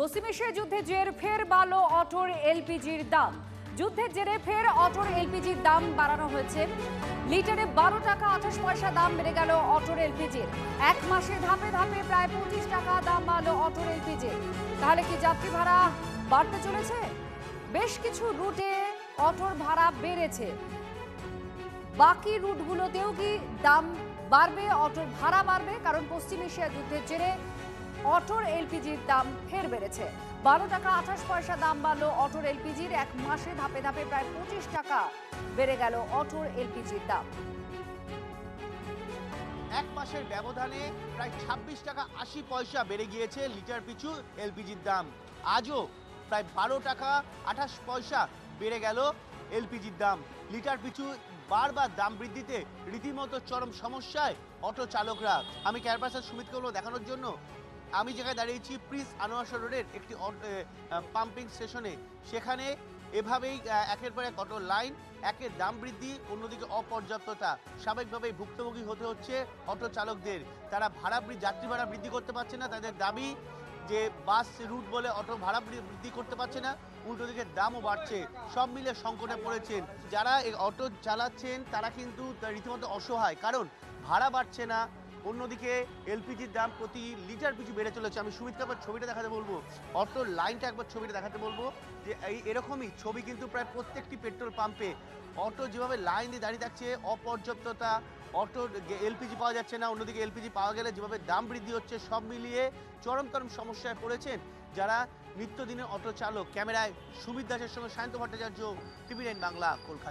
পশ্চিম Asia যুদ্ধে জের ফের বাড়ল অটোর এলপিজির দাম। যুদ্ধের জেরে ফের অটোর এলপিজির দাম বাড়ানো হয়েছে। লিটারে 12 টাকা 28 পয়সা দাম বেড়ে গেল অটোর এলপিজির। এক মাসে ধাপে ধাপে প্রায় 25 টাকা দাম বাড়লো অটোর এলপিজির। তাহলে কি যাত্রী ভাড়া বাড়তে চলেছে? বেশ কিছু রুটে অটোর ভাড়া বেড়েছে, বাকি রুটগুলোতেও কি দাম বাড়বে, অটোর ভাড়া বাড়বে? কারণ পশ্চিম এশিয়া যুদ্ধের জেরে অটোর এলপিজির দাম ফের বেড়েছে। 12 টাকা 28 পয়সা দাম বাড়লো অটোর এলপিজির। এক মাসে ধাপে ধাপে প্রায় 25 টাকা বেড়ে গেল অটোর এলপিজির দাম। এক মাসের ব্যবধানে প্রায় 26 টাকা 80 পয়সা বেড়ে গিয়েছে লিটার পিছু এলপিজির দাম। আজও প্রায় 12 টাকা 28 পয়সা বেড়ে গেল এলপিজির দাম। লিটার পিছু বারবার দাম বৃদ্ধিতে রীতিমতো চরম সমস্যায় অটো চালকরা। আমি ক্যারপাসার সুমিতকে বলবো দেখানোর জন্য, আমি যেখানে দাঁড়িয়েছি প্রিন্স আনোয়ার শাহ রোডের একটি পাম্পিং স্টেশনে। সেখানে এভাবেই একের পর এক অটো লাইন, একের দাম বৃদ্ধি, অন্যদিকে অপর্যাপ্ততা। স্বাভাবিকভাবেই ভুক্তভোগী হতে হচ্ছে অটো চালকদের। তারা যাত্রী ভাড়া বৃদ্ধি করতে পারছে না। তাদের দাবি যে বাস রুট বলে অটো ভাড়া বৃদ্ধি করতে পারছে না, উল্টো দিকে দামও বাড়ছে। সব মিলে সংকটে পড়েছেন যারা এই অটো চালাচ্ছেন। তারা কিন্তু রীতিমতো অসহায়, কারণ ভাড়া বাড়ছে না, অন্যদিকে এলপিজির দাম প্রতি লিটার পিছু বেড়ে চলেছে। আমি সুমিতকে একবার ছবিটা দেখাতে বলবো, অটোর লাইনটা একবার ছবিটা দেখাতে বলবো, যে এরকমই ছবি কিন্তু প্রায় প্রত্যেকটি পেট্রোল পাম্পে। অটো যেভাবে লাইন দিয়ে দাঁড়িয়ে থাকছে, অপর্যাপ্ততা, অটোর এলপিজি পাওয়া যাচ্ছে না, অন্যদিকে এলপিজি পাওয়া গেলে যেভাবে দাম বৃদ্ধি হচ্ছে, সব মিলিয়ে চরমতরম সমস্যায় পড়েছেন যারা নিত্যদিনের অটো চালক। ক্যামেরায় সুমিত দাসের সঙ্গে সায়ন্ত ভট্টাচার্য, টিভি9 বাংলা, কলকাতা।